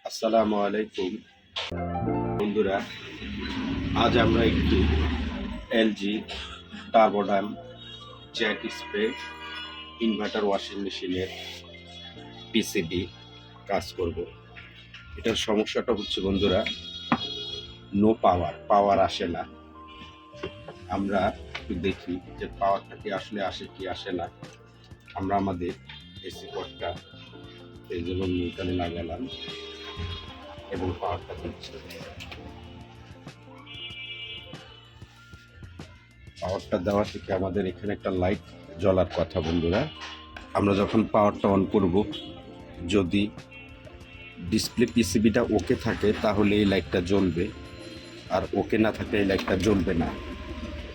আসসালামু আলাইকুম বন্ধুরা, আজ আমরা একটি LG TurboDrum jet spray inverter washing মেশিনের পিসিবি কাজ করব। এটার সমস্যাটা হচ্ছে বন্ধুরা, নো পাওয়ার আসে না। আমরা একটু দেখি যে পাওয়ারটা কি আসলে আসে কি আসে না। আমরা আমাদের এসি কোডটা এই যেমন নিউট্রালে লাগালাম এবং পাওয়ারটা দিচ্ছে। পাওয়ারটা দেওয়া থেকে আমাদের এখানে একটা লাইট জ্বলার কথা বন্ধুরা। আমরা যখন পাওয়ারটা অন করব, যদি ডিসপ্লে পিসিবিটা ওকে থাকে তাহলে এই লাইটটা জ্বলবে, আর ওকে না থাকলে এই লাইটটা জ্বলবে না।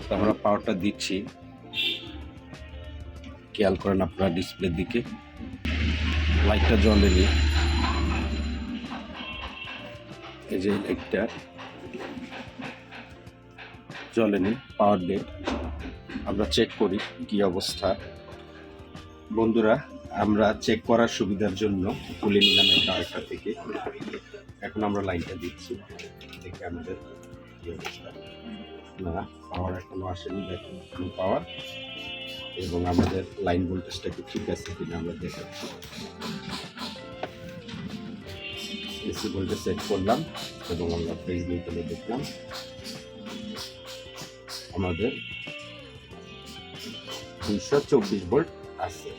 তো আমরা পাওয়ারটা দিচ্ছি, খেয়াল করেন আপনারা ডিসপ্লের দিকে, লাইটটা জ্বলেনি। এই যে লাইটটা জ্বলেনি, পাওয়ার ডেড। আমরা চেক করি কি অবস্থা বন্ধুরা। আমরা চেক করার সুবিধার জন্য খুলে নিলাম একটা আরেকটা থেকে। এখন আমরা লাইনটা দিচ্ছি, দেখে আমাদের কি অবস্থা। না, পাওয়ার এখনো আসেনি, দেখেন পাওয়ার। এবং আমাদের লাইন ভোল্টেজটা কি ঠিক আছে কিনা আমরা দেখাচ্ছি। এসি ভোল্টেজ সেট করলাম এবং আমরা ফেজ নিউট্রালে দেখলাম আমাদের 224 ভোল্ট আছে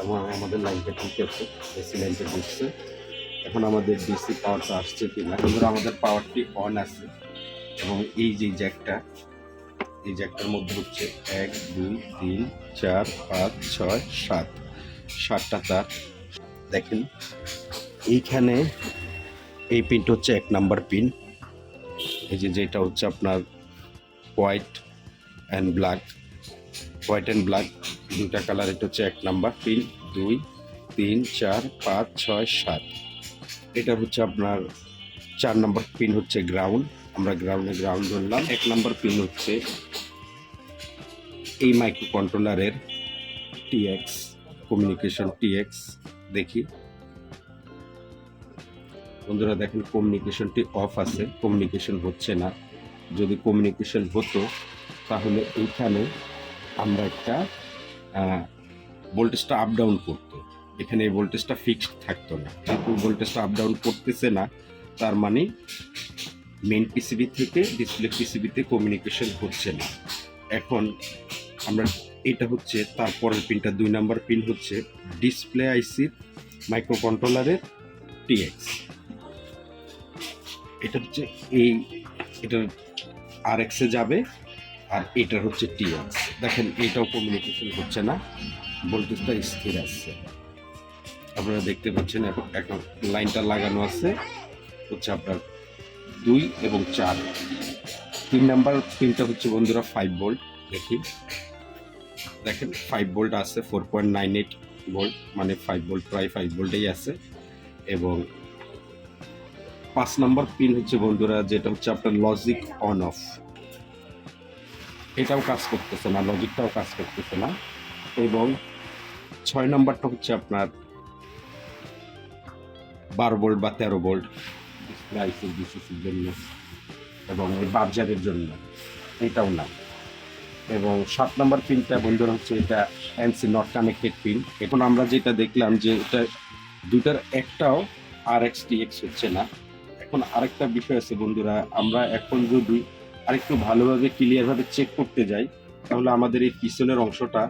এবং আমাদের লাইনটা ঠিক আছে, এসি লাইনটা ঢুকছে। এখন আমাদের ডিসি পাওয়ারটা আসছে কিনা। বন্ধুরা, আমাদের পাওয়ারটি অন আছে এবং এই যে জ্যাকটার মধ্যে হচ্ছে 1 2 3 4 5 6 7 7টা তার। দেখেন এইখানে এই পিনটা হচ্ছে 1 নাম্বার পিন। এই যেটা হচ্ছে আপনার হোয়াইট অ্যান্ড ব্ল্যাক দুটা কালার। এটা হচ্ছে 1 নাম্বার পিন, 2 3 4 5 6 7। এটা হচ্ছে আপনার 4 নাম্বার পিন হচ্ছে গ্রাউন্ড। আমরা গ্রাউন্ড ধরলাম। 1 নাম্বার পিন হচ্ছে এই মাইক্রোকন্ট্রোলারের টিএক্স কমিউনিকেশন টিএক্স। দেখি বন্ধুরা, দেখেন কমিউনিকেশনটি অফ আছে, কমিউনিকেশন হচ্ছে না। যদি কমিউনিকেশন হতো তাহলে এইখানে আমরা একটা ভোল্টেজটা আপ ডাউন করতো, এখানে এই ভোল্টেজটা ফিক্সড থাকতো না। যেহেতু ভোল্টেজটা আপ ডাউন করতেছে না, তার মানে মেইন পিসিবি থেকে ডিসপ্লে পিসিবিতে কমিউনিকেশন হচ্ছে না। এখন আমরা এটা হচ্ছে তারপরের পিনটা, 2 নাম্বার পিন হচ্ছে ডিসপ্লে আইসির মাইক্রোকন্ট্রোলারের টিএক্স। এটা হচ্ছে এটার আরএক্সে যাবে, আর এটার হচ্ছে টিএক্স। দেখেন এটাও কমিউনিকেশন হচ্ছে না, ভোল্টেজটা স্থির আছে। আপনারা দেখতে পাচ্ছেন এখন লাইনটা লাগানো আছে হচ্ছে আপনার 2 এবং 4। 3 নাম্বার পিনটা হচ্ছে বন্ধুরা 5 ভোল্ট। দেখেন 5 ভোল্ট আছে, 4.98 ভোল্ট, মানে 5 ভোল্ট, প্রায় 5 ভোল্টেই আছে। এবং 5 নাম্বার পিন হচ্ছে বন্ধুরা যেটা হচ্ছে আপনার লজিক অন অফ। এটাও কাজ করতেছে না, লজিকটাও কাজ করতেছে না। এবং 6 নাম্বারটা হচ্ছে আপনার 12 ভোল্ট বা 13 ভোল্ট ডিসপ্লে আইসি ডিসিসির জন্য এবং এই বার্জারের জন্য, এটাও না। এবং 7 নাম্বার পিনটা বন্ধুরা হচ্ছে এটা এনসি নট কানেক্টেড পিন। এখন আমরা যেটা দেখলাম যে এটা দুটার একটাও RX-TX হচ্ছে না। এখন আরেকটা বিষয় আছে বন্ধুরা, আমরা এখন যদি আরেকটু ভালোভাবে ক্লিয়ারভাবে চেক করতে যাই তাহলে আমাদের এই পিছনের অংশটা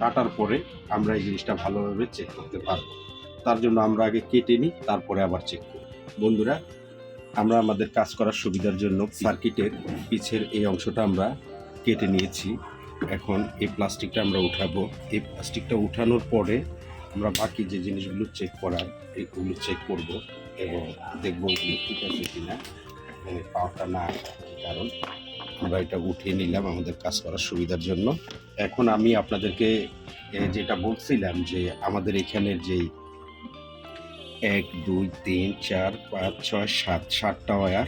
কাটার পরে আমরা এই জিনিসটা ভালোভাবে চেক করতে পারবো। তার জন্য আমরা আগে কেটে নিই, তারপরে আবার চেক করি। বন্ধুরা, আমরা আমাদের কাজ করার সুবিধার জন্য সার্কিটের পিছের এই অংশটা আমরা কেটে নিয়েছি। এখন এই প্লাস্টিকটা আমরা উঠাবো। এই প্লাস্টিকটা উঠানোর পরে আমরা বাকি যে জিনিসগুলো চেক করার এইগুলো চেক করব এবং দেখবো এগুলো ঠিক আছে কিনা। এবং পাওয়ারটা না কারণ আমরা এটা উঠিয়ে নিলাম আমাদের কাজ করার সুবিধার জন্য। এখন আমি আপনাদেরকে যেটা বলছিলাম যে আমাদের এখানের যেই 1 2 3 4 5 6 7 7টা ওয়্যার,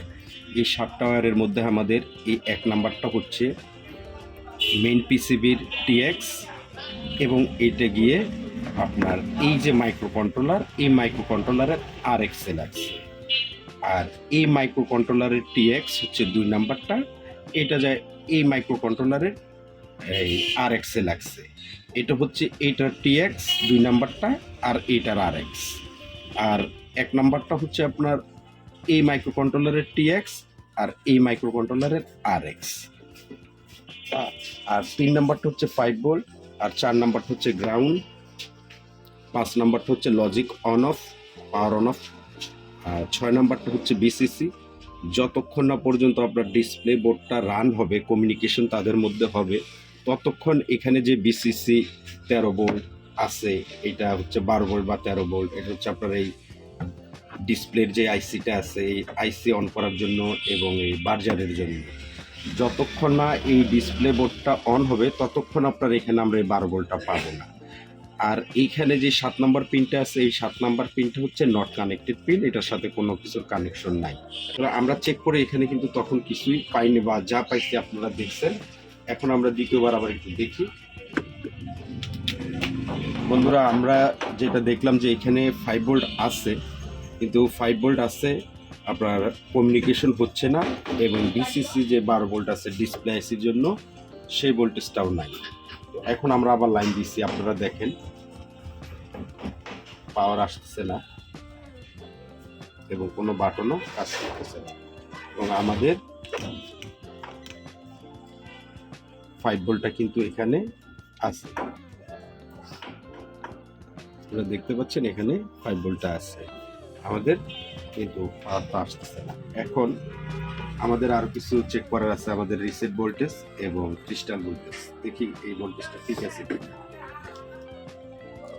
এই 7টা ওয়্যারের মধ্যে আমাদের এই 1 নাম্বারটা হচ্ছে মেইন পিসিবির টিএক্স এবং এটা গিয়ে আপনার এই যে মাইক্রোকন্ট্রোলার, এই মাইক্রোকন্ট্রোলারের RX এ লাগছে। আর এই মাইক্রোকন্ট্রোলারের TX হচ্ছে 2 নাম্বারটা, এটা যায় এই মাইক্রোকন্ট্রোলারের এই RX এ লাগছে। এটা হচ্ছে এইটার TX 2 নাম্বারটা, আর এইটার RX। আর 1 নাম্বারটা হচ্ছে আপনার এই মাইক্রোকন্ট্রোলারের TX আর এই মাইক্রোকন্ট্রোলারের RX। আর 3 নাম্বারটা হচ্ছে 5 ভোল্ট, আর 4 নাম্বারটা হচ্ছে গ্রাউন্ড, 5 নাম্বারটা হচ্ছে logic on off, power on off, আর 6 নাম্বারটা হচ্ছে BCC। যতক্ষণ না পর্যন্ত আপনার ডিসপ্লে বোর্ডটা রান হবে, কমিউনিকেশন তাদের মধ্যে হবে, ততক্ষণ এখানে যে BCC 13 ভোল্ট আছে, এটা হচ্ছে 12 ভোল্ট বা 13 ভোল্ট, এটা হচ্ছে আপনার এই ডিসপ্লের যে আইসিটা আছে, এই আইসি অন করার জন্য এবং এই বার্জারের জন্য। যতক্ষণ না এই ডিসপ্লে বোর্ডটা অন হবে ততক্ষণ আপনার এখানে আমরা এই 12 ভোল্টটা পাবো না। আর এইখানে যে 7 নম্বর পিনটা আছে, এই 7 নম্বর পিনটা হচ্ছে নট কানেক্টেড পিন, এটার সাথে কোনো কিছুর কানেকশন নাই। আমরা চেক করে এখানে কিন্তু তখন কিছুই পাইনি, বা যা পাইছি আপনারা দেখছেন। এখন আমরা দ্বিতীয়বার আবার একটু দেখি। বন্ধুরা, আমরা যেটা দেখলাম যে এখানে 5 ভোল্ট আছে, কিন্তু 5 ভোল্ট আছে, আপনার কমিউনিকেশন হচ্ছে না, এবং ডিসিসি যে 12 ভোল্ট আছে ডিসপ্লে আইসির জন্য, সেই ভোল্টেজটাও নাই। তো এখন আমরা আবার লাইন দিচ্ছি, আপনারা দেখেন পাওয়ার আসতেছে না এবং কোনো বাটনও কাজ করতেছে না, এবং আমাদের 5 ভোল্টটা কিন্তু এখানে আছে, আপনারা দেখতে পাচ্ছেন এখানে 5 ভোল্টটা আছে, আমাদের কিন্তু পাওয়ারটা আসতেছে না। এখন আমাদের আরো কিছু চেক করার আছে, আমাদের রিসেট ভোল্টেজ এবং ক্রিস্টাল ভোল্টেজ। দেখি এই ভোল্টেজটা ঠিক আছে কিনা।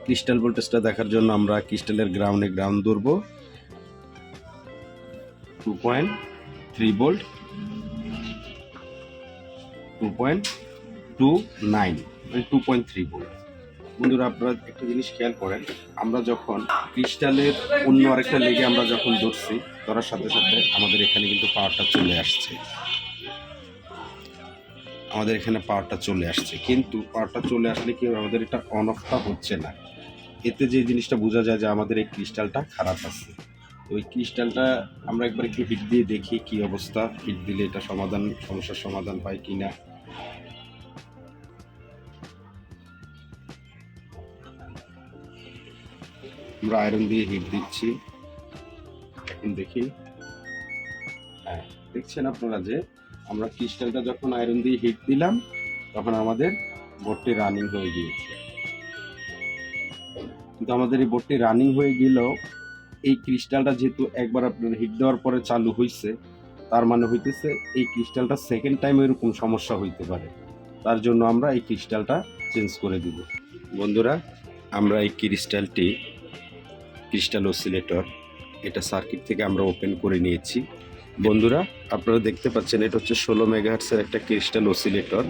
ক্রিস্টাল ভোল্টেজটা দেখার জন্য আমরা ক্রিস্টালের গ্রাউন্ডে গ্রাউন্ড ধরবো, 2.3 ভোল্ট, 2.29 মানে 2.3 ভোল্ট। বন্ধুরা, আপনারা একটা জিনিস খেয়াল করেন, আমরা যখন ক্রিস্টালের অন্য আরেকটা লেগে আমরা যখন ধরছি, ধরার সাথে সাথে আমাদের এখানে কিন্তু পাওয়ারটা চলে আসছে, আমাদের এখানে পাওয়ারটা চলে আসছে। কিন্তু পাওয়ারটা চলে আসলে কি আমাদের এটা অন অফটা হচ্ছে না। এতে যে জিনিসটা বোঝা যায় যে আমাদের এই ক্রিস্টালটা খারাপ আছে। ওই ক্রিস্টালটা আমরা একবার একটু হিট দিয়ে দেখি কি অবস্থা, হিট দিলে এটা সমস্যার সমাধান পায় কিনা। আমরা আয়রন দিয়ে হিট দিচ্ছি, এখন দেখি। হ্যাঁ, দেখছেন আপনারা যে আমরা ক্রিস্টালটা যখন আয়রন দিয়ে হিট দিলাম তখন আমাদের বোর্ডটি রানিং হয়ে গিয়েছে। কিন্তু আমাদের এই বোর্ডটি রানিং হয়ে গেলেও এই ক্রিস্টালটা যেহেতু একবার আপনার হিট দেওয়ার পরে চালু হয়েছে, তার মানে হইতেছে এই ক্রিস্টালটা সেকেন্ড টাইম এরকম সমস্যা হইতে পারে। তার জন্য আমরা এই ক্রিস্টালটা চেঞ্জ করে দিব। বন্ধুরা, আমরা এই ক্রিস্টাল অসিলেটর, এটা সার্কিট থেকে আমরা ওপেন করে নিয়েছি। বন্ধুরা, আপনারা দেখতে পাচ্ছেন এটা হচ্ছে 16 মেগাহার্টসের একটা ক্রিস্টাল অসিলেটর,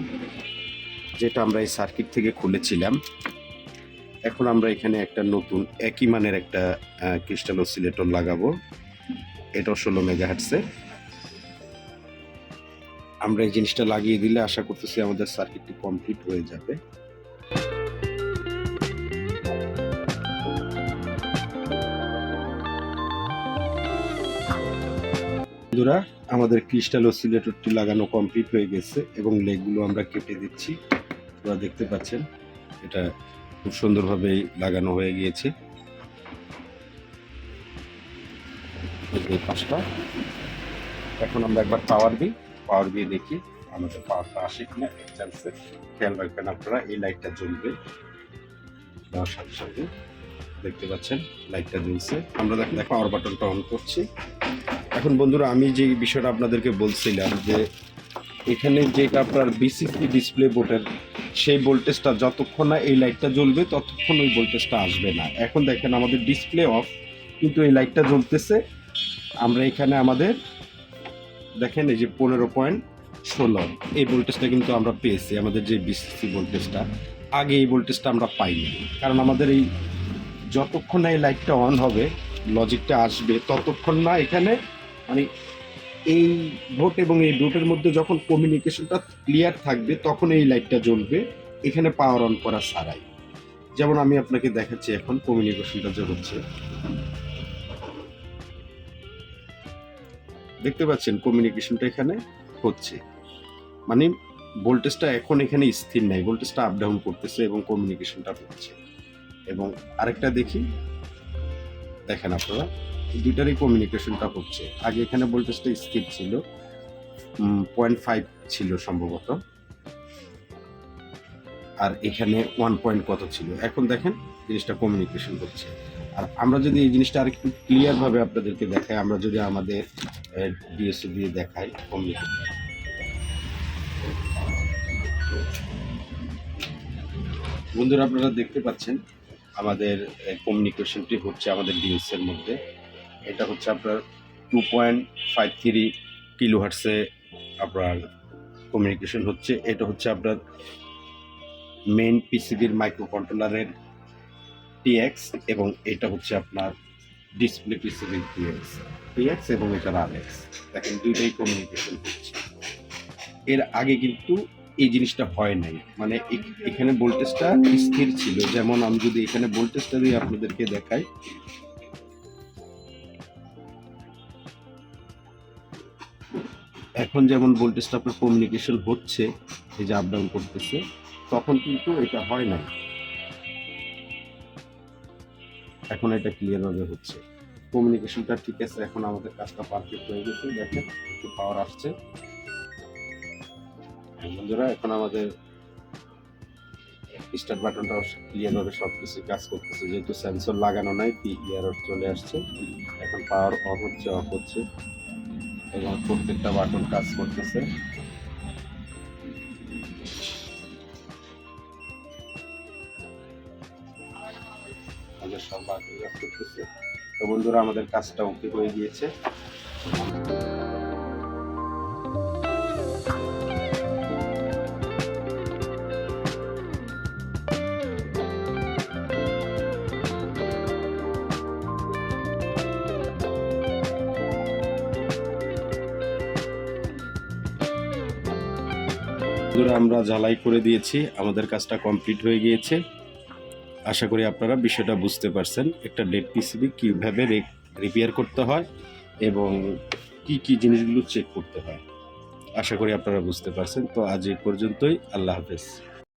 যেটা আমরা এই সার্কিট থেকে খুলেছিলাম। এখন আমরা এখানে একটা নতুন একই মানের একটা ক্রিস্টাল অসিলেটর লাগাবো, এটাও 16 মেগাহার্টসের। আমরা এই জিনিসটা লাগিয়ে দিলে আশা করতেছি আমাদের সার্কিটটি কমপ্লিট হয়ে যাবে। বন্ধুরা, আমাদের ক্রিস্টাল অসিলেটরটি লাগানো কমপ্লিট হয়ে গেছে এবং লেগগুলো আমরা কেটে দিচ্ছি। আপনারা দেখতে পাচ্ছেন এটা খুব সুন্দরভাবে লাগানো হয়ে গিয়েছে। এই পাশটা এখন আমরা একবার পাওয়ার দিয়ে দেখি আমাদের পাওয়ারটা আসে কিনা। চান্সে খেয়াল রাখবেন আপনারা, এই লাইটটা জ্বলবে, দেওয়ার সাথে সাথে দেখতে পাচ্ছেন লাইটটা জ্বলছে। আমরা দেখো পাওয়ার বাটনটা অন করছি। এখন বন্ধুরা, আমি যে বিষয়টা আপনাদেরকে বলছিলাম যে এখানে যেটা আপনার BCC ডিসপ্লে বোর্ডের, সেই ভোল্টেজটা যতক্ষণ না এই লাইটটা জ্বলবে ততক্ষণ ওই ভোল্টেজটা আসবে না। এখন দেখেন আমাদের ডিসপ্লে অফ, কিন্তু এই লাইটটা জ্বলতেছে। আমরা এখানে আমাদের দেখেন এই যে 15.16 এই ভোল্টেজটা কিন্তু আমরা পেয়েছি। আমাদের যে BCC ভোল্টেজটা, আগে এই ভোল্টেজটা আমরা পাইনি, কারণ আমাদের এই যতক্ষণ না এই লাইটটা অন হবে, লজিকটা আসবে, ততক্ষণ না এখানে মানে এই ভোট এবং এই ভোটের মধ্যে যখন কমিউনিকেশনটা ক্লিয়ার থাকবে তখন এই লাইটটা জ্বলবে, এখানে পাওয়ার অন করা ছাড়াই। যেমন আমি আপনাকে দেখাচ্ছি এখন কমিউনিকেশনটা যে হচ্ছে, দেখতে পাচ্ছেন কমিউনিকেশনটা এখানে হচ্ছে, মানে ভোল্টেজটা এখন এখানে স্থির নাই, ভোল্টেজটা আপ ডাউন করতেছে এবং কমিউনিকেশনটা হচ্ছে। এবং আরেকটা দেখি, দেখেন আপনারা দুইটারই কমিউনিকেশনটা হচ্ছে। আগে এখানে ভোল্টেজটা স্থির ছিল, 0.5 ছিল সম্ভবত, আর এখানে 1 পয়েন্ট কত ছিল। এখন দেখেন জিনিসটা কমিউনিকেশন হচ্ছে। আর আমরা যদি এই জিনিসটা আরেকটু ক্লিয়ার ভাবে আপনাদেরকে দেখাই, আমরা যদি আমাদের ডিএসও দিয়ে দেখাই কমিউনিকেশন, বন্ধুরা আপনারা দেখতে পাচ্ছেন আমাদের কমিউনিকেশনটি হচ্ছে আমাদের ডিএস এর মধ্যে। এটা হচ্ছে আপনার 2.53 কিলো হার্টসে আপনার কমিউনিকেশন হচ্ছে। এটা হচ্ছে আপনার মেইন পিসিবির মাইক্রোকন্ট্রোলারের টিএক্স, এবং এটা হচ্ছে আপনার ডিসপ্লে পিসিবির টিএক্স এবং এটা আরএক্স। দেখেন দুইটাই কমিউনিকেশন হচ্ছে। এর আগে কিন্তু এই জিনিসটা হয় নাই, মানে এখানে ভোল্টেজটা স্থির ছিল। যেমন আমি যদি এখানে ভোল্টেজটা দিয়ে আপনাদেরকে দেখাই, এখন যেমন ভোল্টেজটা আপনার কমিউনিকেশন হচ্ছে, এই যে আপ ডাউন করতেছে, তখন কিন্তু এটা হয় নাই। এখন এটা ক্লিয়ার ভাবে হচ্ছে, কমিউনিকেশনটা ঠিক আছে। এখন আমাদের কাজটা পারফেক্ট হয়ে গেছে। দেখেন একটু পাওয়ার আসছে বন্ধুরা। এখন আমাদের স্টার্ট বাটনটাও ক্লিয়ার ভাবে সবকিছু কাজ করতেছে, যেহেতু সেন্সর লাগানো নাই, এরর চলে আসছে। এখন পাওয়ার অফ হচ্ছে, অফ হচ্ছে, এবং প্রত্যেকটা বাটন কাজ করতেছে। আমাদের সব বাটন কাজ করতেছে। তো বন্ধুরা আমাদের কাজটা ওকে হয়ে গিয়েছে। আমরা ঝালাই করে দিয়েছি, আমাদের কাজটা কমপ্লিট হয়ে গিয়েছে। আশা করি আপনারা বিষয়টা বুঝতে পারছেন, একটা ডেড পিসিবি কীভাবে রিপেয়ার করতে হয় এবং কি কি জিনিসগুলো চেক করতে হয়। আশা করি আপনারা বুঝতে পারছেন। তো আজ এই পর্যন্তই, আল্লাহ হাফেজ।